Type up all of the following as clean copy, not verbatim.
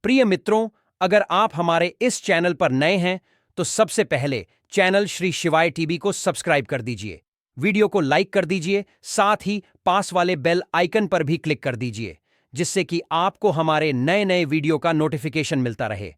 प्रिय मित्रों, अगर आप हमारे इस चैनल पर नए हैं तो सबसे पहले चैनल श्री शिवाय टीवी को सब्सक्राइब कर दीजिए, वीडियो को लाइक कर दीजिए, साथ ही पास वाले बेल आइकन पर भी क्लिक कर दीजिए, जिससे कि आपको हमारे नए नए वीडियो का नोटिफिकेशन मिलता रहे।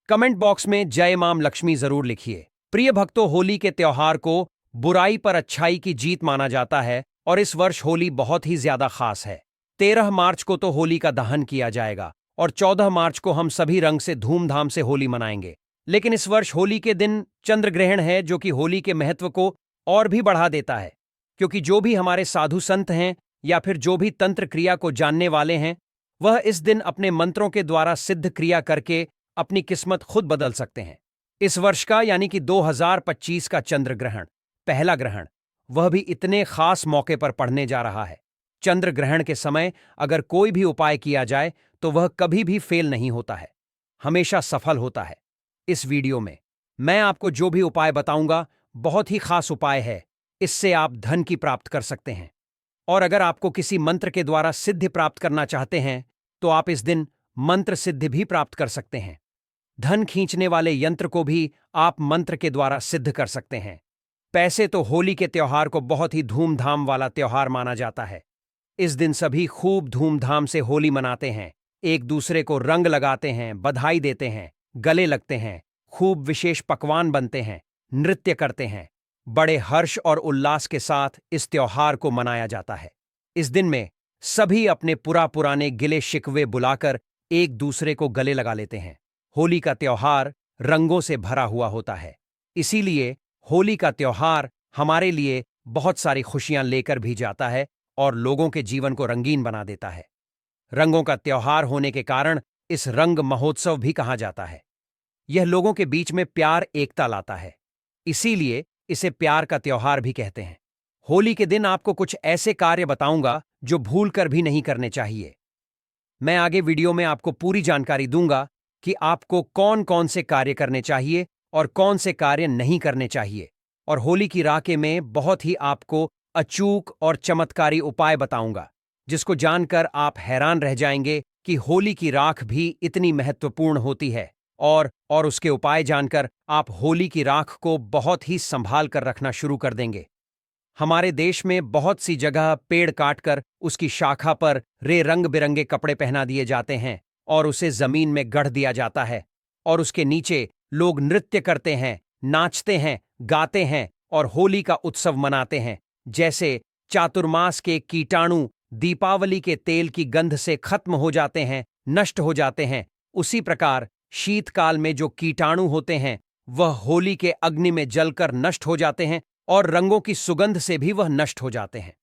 कमेंट बॉक्स में जय मां लक्ष्मी जरूर लिखिए। प्रिय भक्तों, होली के त्योहार को बुराई पर अच्छाई की जीत माना जाता है और इस वर्ष होली बहुत ही ज्यादा खास है। 13 मार्च को तो होली का दहन किया जाएगा और 14 मार्च को हम सभी रंग से धूमधाम से होली मनाएंगे। लेकिन इस वर्ष होली के दिन चंद्र ग्रहण है, जो कि होली के महत्व को और भी बढ़ा देता है, क्योंकि जो भी हमारे साधु संत हैं या फिर जो भी तंत्र क्रिया को जानने वाले हैं, वह इस दिन अपने मंत्रों के द्वारा सिद्ध क्रिया करके अपनी किस्मत खुद बदल सकते हैं। इस वर्ष का यानी कि 2025 का चंद्र ग्रहण, पहला ग्रहण, वह भी इतने खास मौके पर पड़ने जा रहा है। चंद्र ग्रहण के समय अगर कोई भी उपाय किया जाए तो वह कभी भी फेल नहीं होता है, हमेशा सफल होता है। इस वीडियो में मैं आपको जो भी उपाय बताऊंगा बहुत ही खास उपाय है। इससे आप धन की प्राप्त कर सकते हैं, और अगर आपको किसी मंत्र के द्वारा सिद्धि प्राप्त करना चाहते हैं तो आप इस दिन मंत्र सिद्धि भी प्राप्त कर सकते हैं। धन खींचने वाले यंत्र को भी आप मंत्र के द्वारा सिद्ध कर सकते हैं। पैसे तो होली के त्योहार को बहुत ही धूमधाम वाला त्योहार माना जाता है। इस दिन सभी खूब धूमधाम से होली मनाते हैं, एक दूसरे को रंग लगाते हैं, बधाई देते हैं, गले लगते हैं, खूब विशेष पकवान बनते हैं, नृत्य करते हैं। बड़े हर्ष और उल्लास के साथ इस त्योहार को मनाया जाता है। इस दिन में सभी अपने पुराने गिले शिकवे बुलाकर एक दूसरे को गले लगा लेते हैं। होली का त्योहार रंगों से भरा हुआ होता है, इसीलिए होली का त्योहार हमारे लिए बहुत सारी खुशियां लेकर भी जाता है और लोगों के जीवन को रंगीन बना देता है। रंगों का त्योहार होने के कारण इस रंग महोत्सव भी कहा जाता है। यह लोगों के बीच में प्यार एकता लाता है, इसीलिए इसे प्यार का त्योहार भी कहते हैं। होली के दिन आपको कुछ ऐसे कार्य बताऊंगा जो भूलकर भी नहीं करने चाहिए। मैं आगे वीडियो में आपको पूरी जानकारी दूंगा कि आपको कौन कौन से कार्य करने चाहिए और कौन से कार्य नहीं करने चाहिए, और होली की राख में बहुत ही आपको अचूक और चमत्कारी उपाय बताऊंगा, जिसको जानकर आप हैरान रह जाएंगे कि होली की राख भी इतनी महत्वपूर्ण होती है। और उसके उपाय जानकर आप होली की राख को बहुत ही संभाल कर रखना शुरू कर देंगे। हमारे देश में बहुत सी जगह पेड़ काटकर उसकी शाखा पर रंग बिरंगे कपड़े पहना दिए जाते हैं और उसे जमीन में गढ़ दिया जाता है, और उसके नीचे लोग नृत्य करते हैं, नाचते हैं, गाते हैं और होली का उत्सव मनाते हैं। जैसे चातुर्मास के कीटाणु दीपावली के तेल की गंध से खत्म हो जाते हैं, नष्ट हो जाते हैं, उसी प्रकार शीतकाल में जो कीटाणु होते हैं वह होली के अग्नि में जलकर नष्ट हो जाते हैं और रंगों की सुगंध से भी वह नष्ट हो जाते हैं।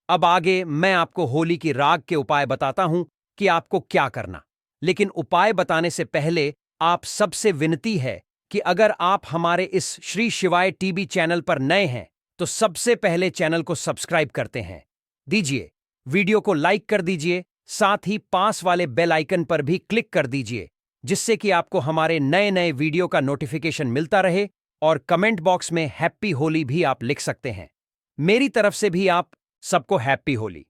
अब आगे मैं आपको होली की राख के उपाय बताता हूं कि आपको क्या करना। लेकिन उपाय बताने से पहले आप सबसे विनती है कि अगर आप हमारे इस श्री शिवाय टीवी चैनल पर नए हैं तो सबसे पहले चैनल को सब्सक्राइब करते हैं दीजिए, वीडियो को लाइक कर दीजिए, साथ ही पास वाले बेल आइकन पर भी क्लिक कर दीजिए, जिससे कि आपको हमारे नए नए वीडियो का नोटिफिकेशन मिलता रहे। और कमेंट बॉक्स में हैप्पी होली भी आप लिख सकते हैं। मेरी तरफ से भी आप सबको हैप्पी होली।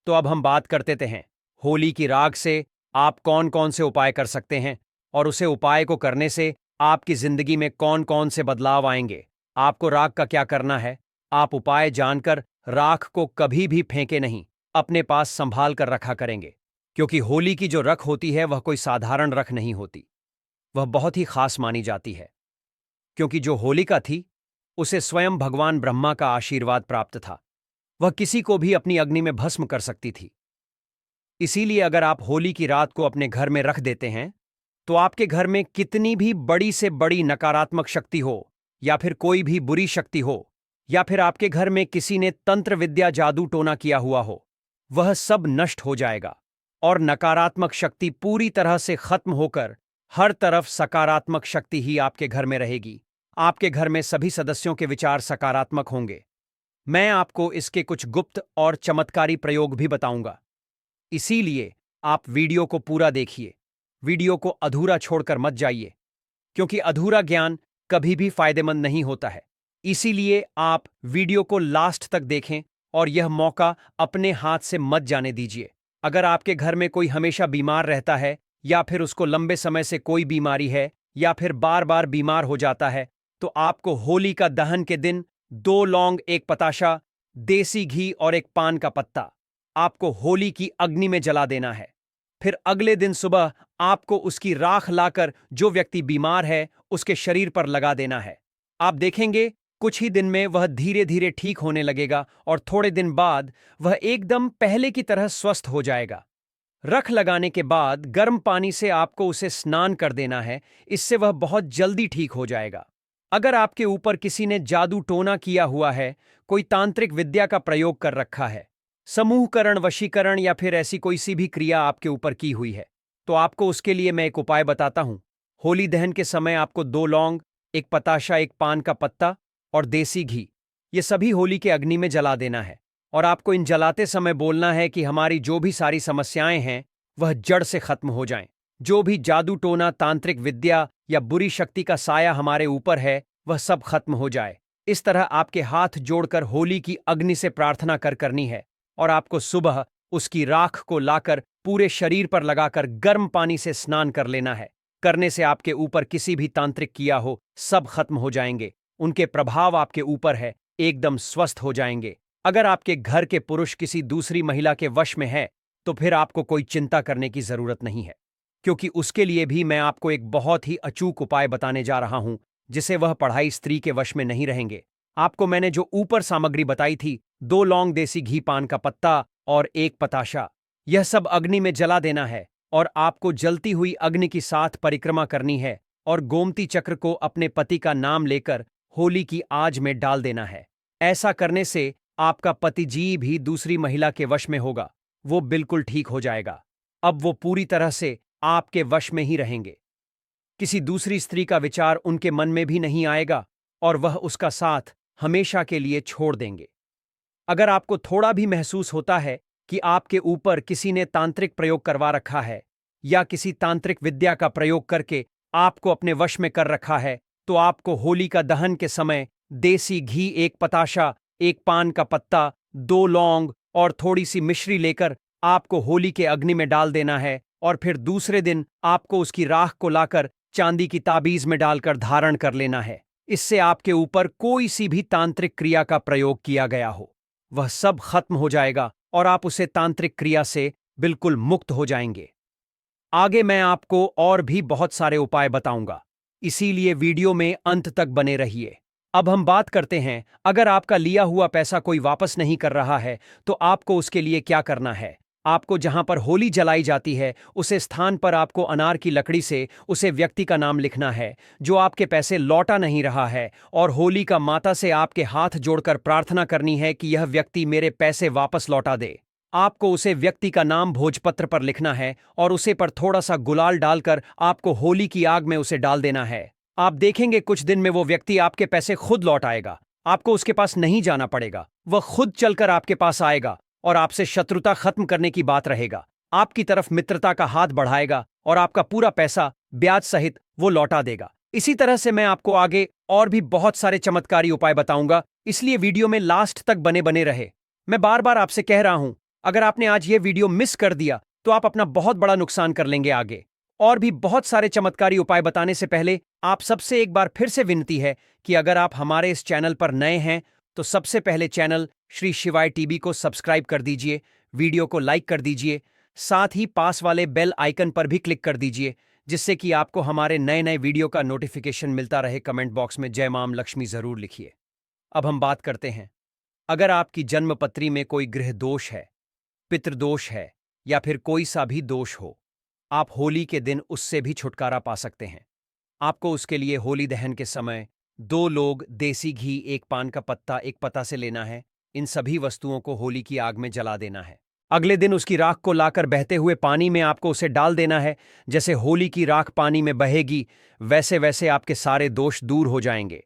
तो अब हम बात करते हैं होली की राख से आप कौन कौन से उपाय कर सकते हैं और उसे उपाय को करने से आपकी जिंदगी में कौन कौन से बदलाव आएंगे। आपको राख का क्या करना है, आप उपाय जानकर राख को कभी भी फेंके नहीं, अपने पास संभाल कर रखा करेंगे, क्योंकि होली की जो रख होती है वह कोई साधारण रख नहीं होती, वह बहुत ही खास मानी जाती है, क्योंकि जो होलिका थी उसे स्वयं भगवान ब्रह्मा का आशीर्वाद प्राप्त था। वह किसी को भी अपनी अग्नि में भस्म कर सकती थी। इसीलिए अगर आप होली की रात को अपने घर में रख देते हैं तो आपके घर में कितनी भी बड़ी से बड़ी नकारात्मक शक्ति हो, या फिर कोई भी बुरी शक्ति हो, या फिर आपके घर में किसी ने तंत्र विद्या जादू टोना किया हुआ हो, वह सब नष्ट हो जाएगा और नकारात्मक शक्ति पूरी तरह से खत्म होकर हर तरफ सकारात्मक शक्ति ही आपके घर में रहेगी। आपके घर में सभी सदस्यों के विचार सकारात्मक होंगे। मैं आपको इसके कुछ गुप्त और चमत्कारी प्रयोग भी बताऊंगा, इसीलिए आप वीडियो को पूरा देखिए, वीडियो को अधूरा छोड़कर मत जाइए, क्योंकि अधूरा ज्ञान कभी भी फायदेमंद नहीं होता है। इसीलिए आप वीडियो को लास्ट तक देखें और यह मौका अपने हाथ से मत जाने दीजिए। अगर आपके घर में कोई हमेशा बीमार रहता है या फिर उसको लंबे समय से कोई बीमारी है, या फिर बार बार बीमार हो जाता है, तो आपको होली का दहन के दिन 2 लौंग, 1 पताशा, देसी घी और 1 पान का पत्ता आपको होली की अग्नि में जला देना है। फिर अगले दिन सुबह आपको उसकी राख लाकर जो व्यक्ति बीमार है उसके शरीर पर लगा देना है। आप देखेंगे कुछ ही दिन में वह धीरे धीरे ठीक होने लगेगा और थोड़े दिन बाद वह एकदम पहले की तरह स्वस्थ हो जाएगा। रख लगाने के बाद गर्म पानी से आपको उसे स्नान कर देना है, इससे वह बहुत जल्दी ठीक हो जाएगा। अगर आपके ऊपर किसी ने जादू टोना किया हुआ है, कोई तांत्रिक विद्या का प्रयोग कर रखा है, समूहकरण, वशीकरण या फिर ऐसी कोई सी भी क्रिया आपके ऊपर की हुई है, तो आपको उसके लिए मैं एक उपाय बताता हूं। होली दहन के समय आपको 2 लौंग, 1 पताशा, 1 पान का पत्ता और देसी घी, ये सभी होली के अग्नि में जला देना है। और आपको इन जलाते समय बोलना है कि हमारी जो भी सारी समस्याएं हैं वह जड़ से खत्म हो जाएं। जो भी जादू टोना, तांत्रिक विद्या या बुरी शक्ति का साया हमारे ऊपर है वह सब खत्म हो जाए। इस तरह आपके हाथ जोड़कर होली की अग्नि से प्रार्थना करनी है और आपको सुबह उसकी राख को लाकर पूरे शरीर पर लगाकर गर्म पानी से स्नान कर लेना है। करने से आपके ऊपर किसी भी तांत्रिक किया हो सब खत्म हो जाएंगे, उनके प्रभाव आपके ऊपर है, एकदम स्वस्थ हो जाएंगे। अगर आपके घर के पुरुष किसी दूसरी महिला के वश में है तो फिर आपको कोई चिंता करने की जरूरत नहीं है, क्योंकि उसके लिए भी मैं आपको एक बहुत ही अचूक उपाय बताने जा रहा हूं जिसे वह पढ़ाई स्त्री के वश में नहीं रहेंगे। आपको मैंने जो ऊपर सामग्री बताई थी, 2 लौंग, देसी घी, पान का पत्ता और 1 पताशा, यह सब अग्नि में जला देना है और आपको जलती हुई अग्नि की साथ परिक्रमा करनी है और गोमती चक्र को अपने पति का नाम लेकर होली की आग में डाल देना है। ऐसा करने से आपका पति जी भी दूसरी महिला के वश में होगा, वो बिल्कुल ठीक हो जाएगा। अब वो पूरी तरह से आपके वश में ही रहेंगे, किसी दूसरी स्त्री का विचार उनके मन में भी नहीं आएगा और वह उसका साथ हमेशा के लिए छोड़ देंगे। अगर आपको थोड़ा भी महसूस होता है कि आपके ऊपर किसी ने तांत्रिक प्रयोग करवा रखा है या किसी तांत्रिक विद्या का प्रयोग करके आपको अपने वश में कर रखा है, तो आपको होली का दहन के समय देसी घी, 1 पताशा, 1 पान का पत्ता, 2 लौंग और थोड़ी सी मिश्री लेकर आपको होली के अग्नि में डाल देना है और फिर दूसरे दिन आपको उसकी राख को लाकर चांदी की ताबीज में डालकर धारण कर लेना है। इससे आपके ऊपर कोई सी भी तांत्रिक क्रिया का प्रयोग किया गया हो वह सब खत्म हो जाएगा और आप उसे तांत्रिक क्रिया से बिल्कुल मुक्त हो जाएंगे। आगे मैं आपको और भी बहुत सारे उपाय बताऊंगा, इसीलिए वीडियो में अंत तक बने रहिए। अब हम बात करते हैं, अगर आपका लिया हुआ पैसा कोई वापस नहीं कर रहा है तो आपको उसके लिए क्या करना है। आपको जहां पर होली जलाई जाती है उसे स्थान पर आपको अनार की लकड़ी से उसे व्यक्ति का नाम लिखना है जो आपके पैसे लौटा नहीं रहा है, और होली का माता से आपके हाथ जोड़कर प्रार्थना करनी है कि यह व्यक्ति मेरे पैसे वापस लौटा दे। आपको उसे व्यक्ति का नाम भोजपत्र पर लिखना है और उसे पर थोड़ा सा गुलाल डालकर आपको होली की आग में उसे डाल देना है। आप देखेंगे कुछ दिन में वो व्यक्ति आपके पैसे खुद लौट आएगा, आपको उसके पास नहीं जाना पड़ेगा, वह खुद चलकर आपके पास आएगा और आपसे शत्रुता खत्म करने की बात रहेगा, आपकी तरफ मित्रता का हाथ बढ़ाएगा और आपका पूरा पैसा ब्याज सहित वो लौटा देगा। इसी तरह से मैं आपको आगे और भी बहुत सारे चमत्कारी उपाय बताऊंगा, इसलिए वीडियो में लास्ट तक बने बने रहे। मैं बार बार आपसे कह रहा हूं, अगर आपने आज ये वीडियो मिस कर दिया तो आप अपना बहुत बड़ा नुकसान कर लेंगे। आगे और भी बहुत सारे चमत्कारी उपाय बताने से पहले आप सबसे एक बार फिर से विनती है कि अगर आप हमारे इस चैनल पर नए हैं तो सबसे पहले चैनल श्री शिवाय टीवी को सब्सक्राइब कर दीजिए, वीडियो को लाइक कर दीजिए, साथ ही पास वाले बेल आइकन पर भी क्लिक कर दीजिए जिससे कि आपको हमारे नए नए वीडियो का नोटिफिकेशन मिलता रहे। कमेंट बॉक्स में जय मां लक्ष्मी जरूर लिखिए। अब हम बात करते हैं, अगर आपकी जन्मपत्री में कोई ग्रह दोष है, पितृदोष है या फिर कोई सा भी दोष हो, आप होली के दिन उससे भी छुटकारा पा सकते हैं। आपको उसके लिए होली दहन के समय 2 लौंग, देसी घी, 1 पान का पत्ता, 1 पतासे लेना है। इन सभी वस्तुओं को होली की आग में जला देना है। अगले दिन उसकी राख को लाकर बहते हुए पानी में आपको उसे डाल देना है। जैसे होली की राख पानी में बहेगी वैसे वैसे आपके सारे दोष दूर हो जाएंगे।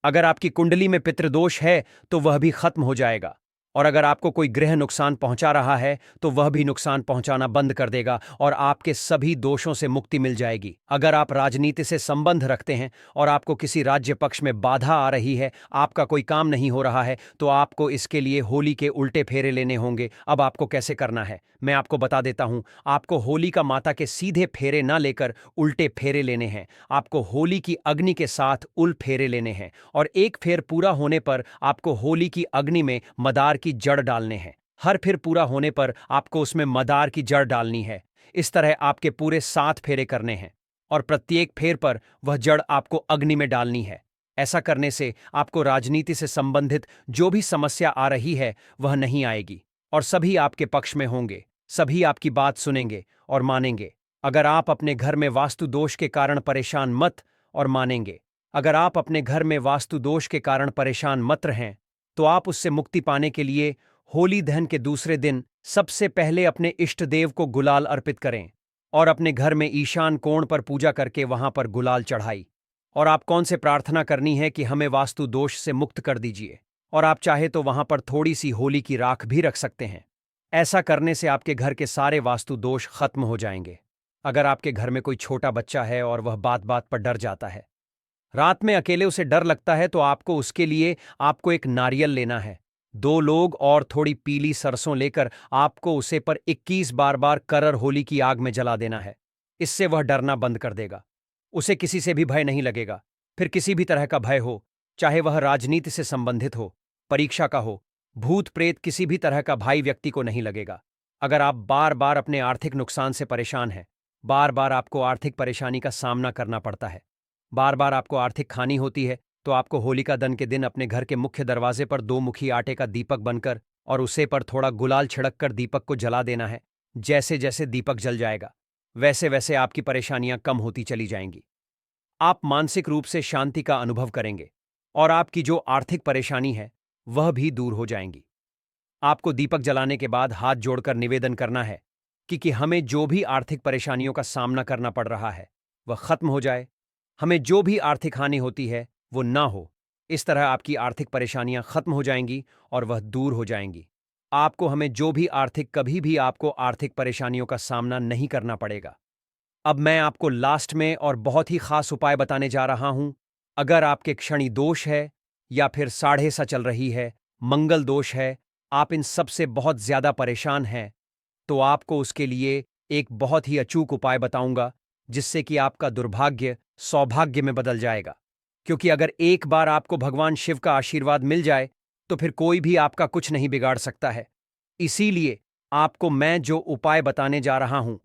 अगर आपकी कुंडली में पितृदोष है तो वह भी खत्म हो जाएगा। और अगर आपको कोई गृह नुकसान पहुंचा रहा है तो वह भी नुकसान पहुंचाना बंद कर देगा और आपके सभी दोषों से मुक्ति मिल जाएगी। अगर आप राजनीति से संबंध रखते हैं और आपको किसी राज्य पक्ष में बाधा आ रही है, आपका कोई काम नहीं हो रहा है, तो आपको इसके लिए होली के उल्टे फेरे लेने होंगे। अब आपको कैसे करना है मैं आपको बता देता हूं। आपको होली का माता के सीधे फेरे ना लेकर उल्टे फेरे लेने हैं। आपको होली की अग्नि के साथ उल फेरे लेने हैं और एक फेर पूरा होने पर आपको होली की अग्नि में मदार की जड़ डालने हैं। हर फेर पूरा होने पर आपको उसमें मदार की जड़ डालनी है। इस तरह आपके पूरे 7 फेरे करने हैं और प्रत्येक फेर पर वह जड़ आपको अग्नि में डालनी है। ऐसा करने से आपको राजनीति से संबंधित जो भी समस्या आ रही है वह नहीं आएगी और सभी आपके पक्ष में होंगे। सभी आपकी बात सुनेंगे और मानेंगे। अगर आप अपने घर में वास्तु दोष के कारण परेशान मत और मानेंगे। अगर आप अपने घर में वास्तु दोष के कारण परेशान मत रहें तो आप उससे मुक्ति पाने के लिए होली दहन के दूसरे दिन सबसे पहले अपने इष्ट देव को गुलाल अर्पित करें और अपने घर में ईशान कोण पर पूजा करके वहां पर गुलाल चढ़ाई। और आप कौन से प्रार्थना करनी है कि हमें वास्तु दोष से मुक्त कर दीजिए। और आप चाहे तो वहां पर थोड़ी सी होली की राख भी रख सकते हैं। ऐसा करने से आपके घर के सारे वास्तु दोष खत्म हो जाएंगे। अगर आपके घर में कोई छोटा बच्चा है और वह बात बात पर डर जाता है, रात में अकेले उसे डर लगता है, तो आपको उसके लिए आपको एक नारियल लेना है, 2 लोग और थोड़ी पीली सरसों लेकर आपको उसे पर 21 बार बार करर होली की आग में जला देना है। इससे वह डरना बंद कर देगा। उसे किसी से भी भय नहीं लगेगा। फिर किसी भी तरह का भय हो, चाहे वह राजनीति से संबंधित हो, परीक्षा का हो, भूत प्रेत, किसी भी तरह का भाई व्यक्ति को नहीं लगेगा। अगर आप बार बार अपने आर्थिक नुकसान से परेशान हैं, बार बार आपको आर्थिक परेशानी का सामना करना पड़ता है, बार बार आपको आर्थिक हानि होती है, तो आपको होलिका दहन के दिन अपने घर के मुख्य दरवाजे पर 2 मुखी आटे का दीपक बनकर और उसे पर थोड़ा गुलाल छिड़क कर दीपक को जला देना है। जैसे जैसे दीपक जल जाएगा वैसे वैसे आपकी परेशानियां कम होती चली जाएंगी। आप मानसिक रूप से शांति का अनुभव करेंगे और आपकी जो आर्थिक परेशानी है वह भी दूर हो जाएंगी। आपको दीपक जलाने के बाद हाथ जोड़कर निवेदन करना है कि हमें जो भी आर्थिक परेशानियों का सामना करना पड़ रहा है वह खत्म हो जाए। हमें जो भी आर्थिक हानि होती है वो ना हो। इस तरह आपकी आर्थिक परेशानियां खत्म हो जाएंगी और वह दूर हो जाएंगी। आपको हमें जो भी आर्थिक कभी भी आपको आर्थिक परेशानियों का सामना नहीं करना पड़ेगा। अब मैं आपको लास्ट में और बहुत ही खास उपाय बताने जा रहा हूं। अगर आपके क्षणि दोष है या फिर साढ़े सा चल रही है, मंगल दोष है, आप इन सब से बहुत ज्यादा परेशान हैं, तो आपको उसके लिए एक बहुत ही अचूक उपाय बताऊंगा जिससे कि आपका दुर्भाग्य सौभाग्य में बदल जाएगा। क्योंकि अगर एक बार आपको भगवान शिव का आशीर्वाद मिल जाए तो फिर कोई भी आपका कुछ नहीं बिगाड़ सकता है। इसीलिए आपको मैं जो उपाय बताने जा रहा हूं,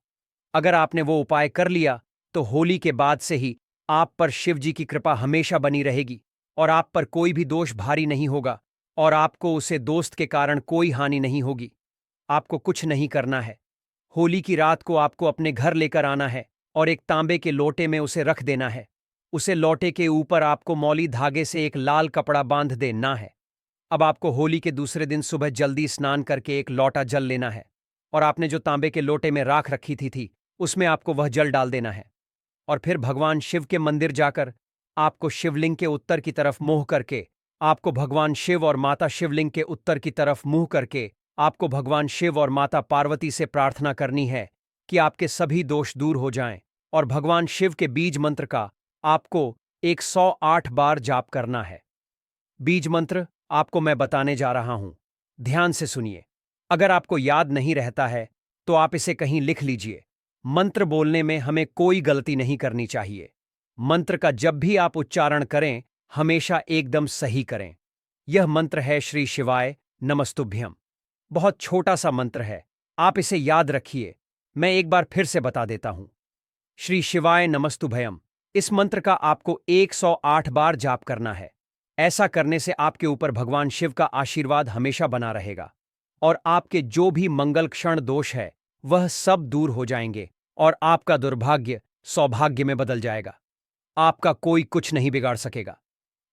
अगर आपने वो उपाय कर लिया तो होली के बाद से ही आप पर शिव जी की कृपा हमेशा बनी रहेगी और आप पर कोई भी दोष भारी नहीं होगा और आपको उसे दोस्त के कारण कोई हानि नहीं होगी। आपको कुछ नहीं करना है। होली की रात को आपको अपने घर लेकर आना है और एक तांबे के लोटे में उसे रख देना है। उसे लोटे के ऊपर आपको मौली धागे से एक लाल कपड़ा बांध देना है। अब आपको होली के दूसरे दिन सुबह जल्दी स्नान करके एक लोटा जल लेना है और आपने जो तांबे के लोटे में राख रखी थी उसमें आपको वह जल डाल देना है और फिर भगवान शिव के मंदिर जाकर आपको शिवलिंग के उत्तर की तरफ मुंह करके, आपको भगवान शिव और माता शिवलिंग के उत्तर की तरफ मुंह करके आपको भगवान शिव और माता पार्वती से प्रार्थना करनी है कि आपके सभी दोष दूर हो जाएं और भगवान शिव के बीज मंत्र का आपको 108 बार जाप करना है। बीज मंत्र आपको मैं बताने जा रहा हूं, ध्यान से सुनिए। अगर आपको याद नहीं रहता है तो आप इसे कहीं लिख लीजिए। मंत्र बोलने में हमें कोई गलती नहीं करनी चाहिए। मंत्र का जब भी आप उच्चारण करें हमेशा एकदम सही करें। यह मंत्र है श्री शिवाय नमस्तुभ्यम। बहुत छोटा सा मंत्र है, आप इसे याद रखिए। मैं एक बार फिर से बता देता हूं, श्री शिवाय नमस्तुभयम। इस मंत्र का आपको 108 बार जाप करना है। ऐसा करने से आपके ऊपर भगवान शिव का आशीर्वाद हमेशा बना रहेगा और आपके जो भी मंगल क्षण दोष है वह सब दूर हो जाएंगे और आपका दुर्भाग्य सौभाग्य में बदल जाएगा। आपका कोई कुछ नहीं बिगाड़ सकेगा।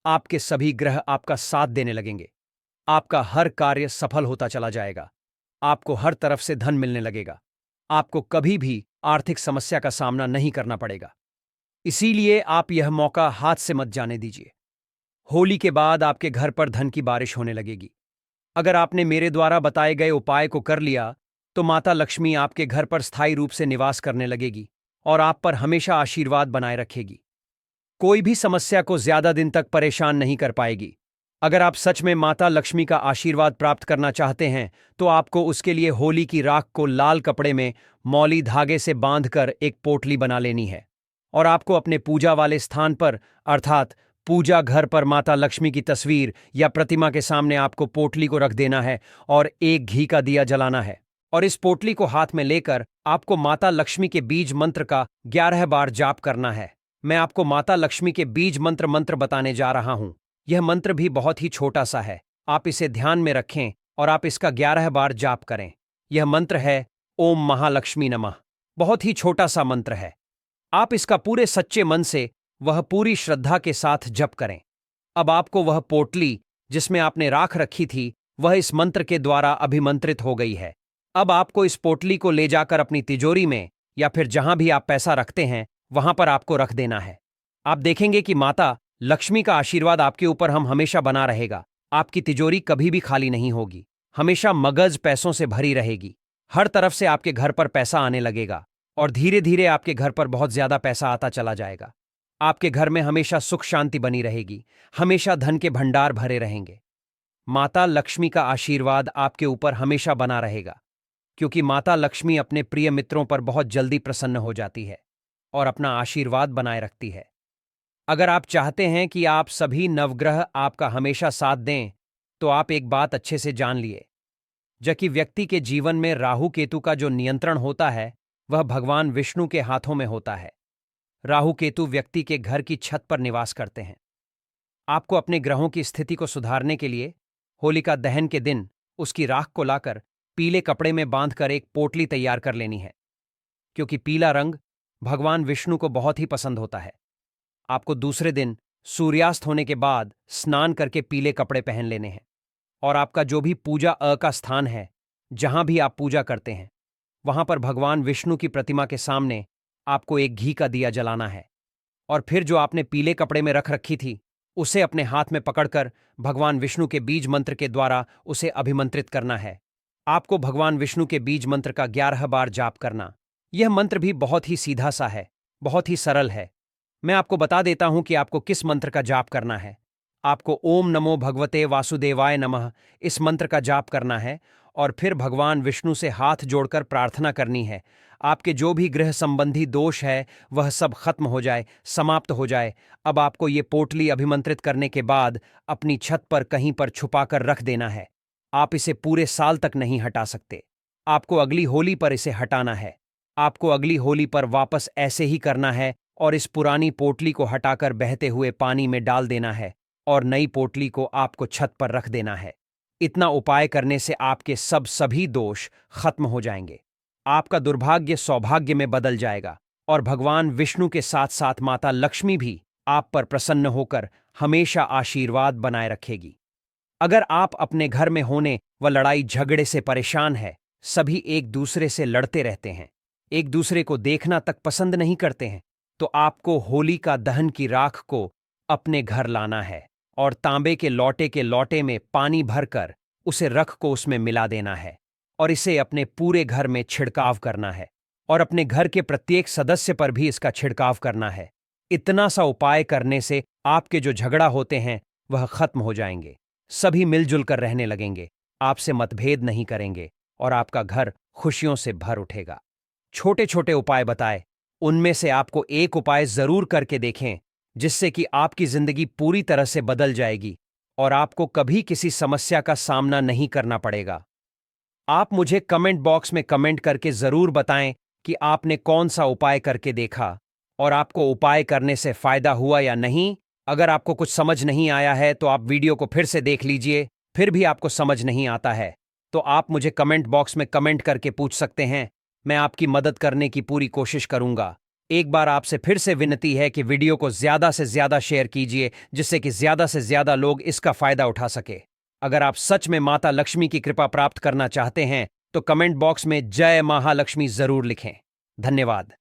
आपके सभी ग्रह आपका साथ देने लगेंगे। आपका हर कार्य सफल होता चला जाएगा। आपको हर तरफ से धन मिलने लगेगा। आपको कभी भी आर्थिक समस्या का सामना नहीं करना पड़ेगा। इसीलिए आप यह मौका हाथ से मत जाने दीजिए। होली के बाद आपके घर पर धन की बारिश होने लगेगी। अगर आपने मेरे द्वारा बताए गए उपाय को कर लिया तो माता लक्ष्मी आपके घर पर स्थायी रूप से निवास करने लगेगी और आप पर हमेशा आशीर्वाद बनाए रखेगी। कोई भी समस्या को ज्यादा दिन तक परेशान नहीं कर पाएगी। अगर आप सच में माता लक्ष्मी का आशीर्वाद प्राप्त करना चाहते हैं तो आपको उसके लिए होली की राख को लाल कपड़े में मौली धागे से बांधकर एक पोटली बना लेनी है और आपको अपने पूजा वाले स्थान पर अर्थात पूजा घर पर माता लक्ष्मी की तस्वीर या प्रतिमा के सामने आपको पोटली को रख देना है और एक घी का दिया जलाना है और इस पोटली को हाथ में लेकर आपको माता लक्ष्मी के बीज मंत्र का 11 बार जाप करना है। मैं आपको माता लक्ष्मी के बीज मंत्र बताने जा रहा हूं। यह मंत्र भी बहुत ही छोटा सा है, आप इसे ध्यान में रखें और आप इसका 11 बार जाप करें। यह मंत्र है ओम महालक्ष्मी नमः। बहुत ही छोटा सा मंत्र है, आप इसका पूरे सच्चे मन से वह पूरी श्रद्धा के साथ जप करें। अब आपको वह पोटली जिसमें आपने राख रखी थी वह इस मंत्र के द्वारा अभिमंत्रित हो गई है। अब आपको इस पोटली को ले जाकर अपनी तिजोरी में या फिर जहां भी आप पैसा रखते हैं वहां पर आपको रख देना है। आप देखेंगे कि माता लक्ष्मी का आशीर्वाद आपके ऊपर हम हमेशा बना रहेगा। आपकी तिजोरी कभी भी खाली नहीं होगी, हमेशा मगज पैसों से भरी रहेगी। हर तरफ से आपके घर पर पैसा आने लगेगा और धीरे धीरे आपके घर पर बहुत ज्यादा पैसा आता चला जाएगा। आपके घर में हमेशा सुख शांति बनी रहेगी, हमेशा धन के भंडार भरे रहेंगे। माता लक्ष्मी का आशीर्वाद आपके ऊपर हमेशा बना रहेगा, क्योंकि माता लक्ष्मी अपने प्रिय मित्रों पर बहुत जल्दी प्रसन्न हो जाती है और अपना आशीर्वाद बनाए रखती है। अगर आप चाहते हैं कि आप सभी नवग्रह आपका हमेशा साथ दें तो आप एक बात अच्छे से जान लिए, जबकि व्यक्ति के जीवन में राहु केतु का जो नियंत्रण होता है वह भगवान विष्णु के हाथों में होता है। राहु केतु व्यक्ति के घर की छत पर निवास करते हैं। आपको अपने ग्रहों की स्थिति को सुधारने के लिए होलिका दहन के दिन उसकी राख को लाकर पीले कपड़े में बांधकर एक पोटली तैयार कर लेनी है, क्योंकि पीला रंग भगवान विष्णु को बहुत ही पसंद होता है। आपको दूसरे दिन सूर्यास्त होने के बाद स्नान करके पीले कपड़े पहन लेने हैं और आपका जो भी पूजा का स्थान है, जहां भी आप पूजा करते हैं, वहां पर भगवान विष्णु की प्रतिमा के सामने आपको एक घी का दिया जलाना है और फिर जो आपने पीले कपड़े में रख रखी थी उसे अपने हाथ में पकड़कर भगवान विष्णु के बीज मंत्र के द्वारा उसे अभिमंत्रित करना है। आपको भगवान विष्णु के बीज मंत्र का 11 बार जाप करना। यह मंत्र भी बहुत ही सीधा सा है, बहुत ही सरल है। मैं आपको बता देता हूं कि आपको किस मंत्र का जाप करना है। आपको ओम नमो भगवते वासुदेवाय नमः इस मंत्र का जाप करना है और फिर भगवान विष्णु से हाथ जोड़कर प्रार्थना करनी है आपके जो भी गृह संबंधी दोष है वह सब खत्म हो जाए, समाप्त हो जाए। अब आपको ये पोटली अभिमंत्रित करने के बाद अपनी छत पर कहीं पर छुपाकर रख देना है। आप इसे पूरे साल तक नहीं हटा सकते, आपको अगली होली पर इसे हटाना है। आपको अगली होली पर वापस ऐसे ही करना है और इस पुरानी पोटली को हटाकर बहते हुए पानी में डाल देना है और नई पोटली को आपको छत पर रख देना है। इतना उपाय करने से आपके सभी दोष खत्म हो जाएंगे, आपका दुर्भाग्य सौभाग्य में बदल जाएगा और भगवान विष्णु के साथ साथ माता लक्ष्मी भी आप पर प्रसन्न होकर हमेशा आशीर्वाद बनाए रखेगी। अगर आप अपने घर में होने व लड़ाई झगड़े से परेशान है, सभी एक दूसरे से लड़ते रहते हैं, एक दूसरे को देखना तक पसंद नहीं करते हैं, तो आपको होलिका दहन की राख को अपने घर लाना है और तांबे के लोटे में पानी भरकर उसे रख को उसमें मिला देना है और इसे अपने पूरे घर में छिड़काव करना है और अपने घर के प्रत्येक सदस्य पर भी इसका छिड़काव करना है। इतना सा उपाय करने से आपके जो झगड़ा होते हैं वह खत्म हो जाएंगे, सभी मिलजुल कर रहने लगेंगे, आपसे मतभेद नहीं करेंगे और आपका घर खुशियों से भर उठेगा। छोटे छोटे उपाय बताए, उनमें से आपको एक उपाय जरूर करके देखें, जिससे कि आपकी जिंदगी पूरी तरह से बदल जाएगी और आपको कभी किसी समस्या का सामना नहीं करना पड़ेगा। आप मुझे कमेंट बॉक्स में कमेंट करके जरूर बताएं कि आपने कौन सा उपाय करके देखा और आपको उपाय करने से फायदा हुआ या नहीं। अगर आपको कुछ समझ नहीं आया है तो आप वीडियो को फिर से देख लीजिए, फिर भी आपको समझ नहीं आता है तो आप मुझे कमेंट बॉक्स में कमेंट करके पूछ सकते हैं, मैं आपकी मदद करने की पूरी कोशिश करूंगा। एक बार आपसे फिर से विनती है कि वीडियो को ज्यादा से ज्यादा शेयर कीजिए, जिससे कि ज्यादा से ज्यादा लोग इसका फायदा उठा सके। अगर आप सच में माता लक्ष्मी की कृपा प्राप्त करना चाहते हैं तो कमेंट बॉक्स में जय महालक्ष्मी जरूर लिखें। धन्यवाद।